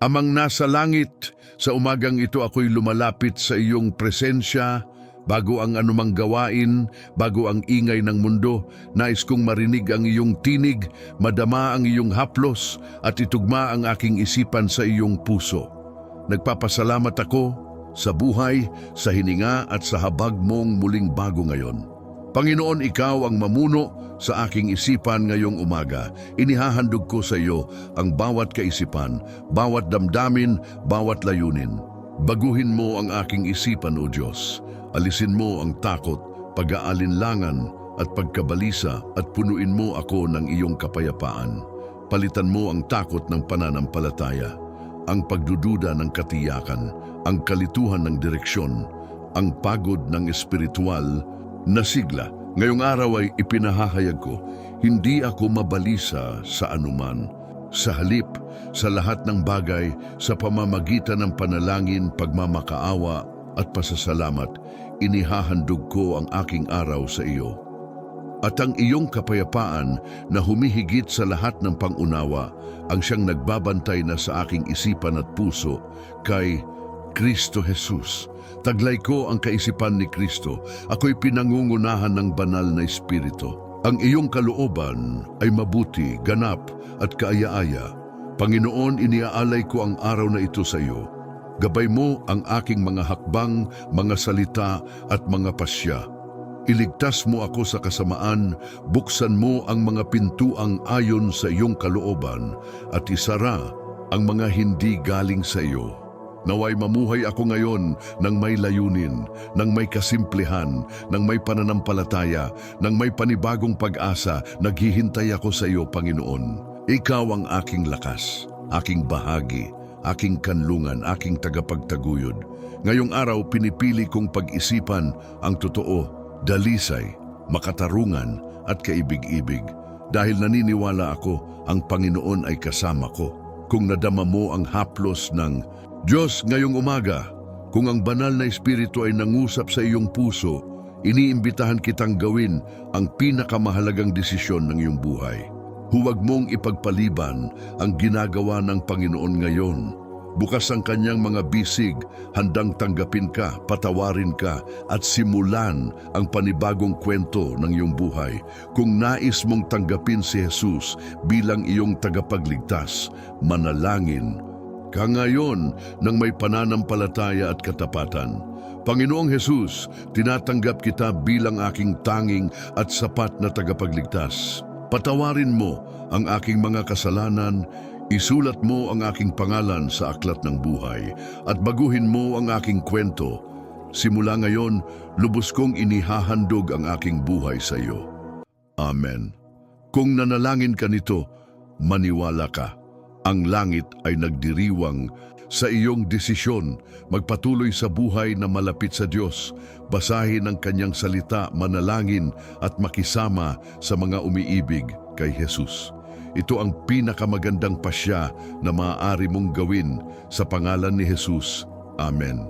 Amang nasa langit, sa umagang ito ako'y lumalapit sa iyong presensya, bago ang anumang gawain, bago ang ingay ng mundo. Nais kong marinig ang iyong tinig, madama ang iyong haplos, at itugma ang aking isipan sa iyong puso. Nagpapasalamat ako sa buhay, sa hininga at sa habag mong muling bago ngayon. Panginoon, ikaw ang mamuno sa aking isipan ngayong umaga. Inihahandog ko sa iyo ang bawat kaisipan, bawat damdamin, bawat layunin. Baguhin mo ang aking isipan, O Diyos. Alisin mo ang takot, pag-aalinlangan at pagkabalisa at punuin mo ako ng iyong kapayapaan. Palitan mo ang takot ng pananampalataya, ang pagdududa ng katiyakan, ang kalituhan ng direksyon, ang pagod ng espiritual na sigla. Ngayong araw ay ipinahahayag ko, hindi ako mabalisa sa anuman. Sa halip, sa lahat ng bagay, sa pamamagitan ng panalangin, pagmamakaawa at pasasalamat, inihahandog ko ang aking araw sa iyo. At ang iyong kapayapaan na humihigit sa lahat ng pangunawa, ang siyang nagbabantay na sa aking isipan at puso, kay Kristo Jesus. Taglay ko ang kaisipan ni Kristo. Ako'y pinangungunahan ng banal na Espiritu. Ang iyong kalooban ay mabuti, ganap at kaaya-aya. Panginoon, iniaalay ko ang araw na ito sa iyo. Gabay mo ang aking mga hakbang, mga salita at mga pasya. Iligtas mo ako sa kasamaan, buksan mo ang mga pintuang ayon sa iyong kalooban at isara ang mga hindi galing sa iyo. Naway mamuhay ako ngayon ng may layunin, ng may kasimplihan, ng may pananampalataya, ng may panibagong pag-asa. Naghihintay ako sa iyo, Panginoon. Ikaw ang aking lakas, aking bahagi, aking kanlungan, aking tagapagtaguyod. Ngayong araw, pinipili kong pag-isipan ang totoo, dalisay, makatarungan at kaibig-ibig. Dahil naniniwala ako, ang Panginoon ay kasama ko. Kung nadama mo ang haplos ng Diyos ngayong umaga, kung ang banal na Espiritu ay nangusap sa iyong puso, iniimbitahan kitang gawin ang pinakamahalagang desisyon ng iyong buhay. Huwag mong ipagpaliban ang ginagawa ng Panginoon ngayon. Bukas ang kanyang mga bisig, handang tanggapin ka, patawarin ka, at simulan ang panibagong kwento ng iyong buhay. Kung nais mong tanggapin si Jesus bilang iyong tagapagligtas, manalangin ka ngayon ng may pananampalataya at katapatan. Panginoong Jesus, tinatanggap kita bilang aking tanging at sapat na tagapagligtas. Patawarin mo ang aking mga kasalanan, isulat mo ang aking pangalan sa aklat ng buhay, at baguhin mo ang aking kwento. Simula ngayon, lubos kong inihahandog ang aking buhay sa iyo. Amen. Kung nanalangin ka nito, maniwala ka. Ang langit ay nagdiriwang sa iyong desisyon. Magpatuloy sa buhay na malapit sa Diyos. Basahin ang kanyang salita, manalangin at makisama sa mga umiibig kay Jesus. Ito ang pinakamagandang pasya na maaari mong gawin sa pangalan ni Jesus. Amen.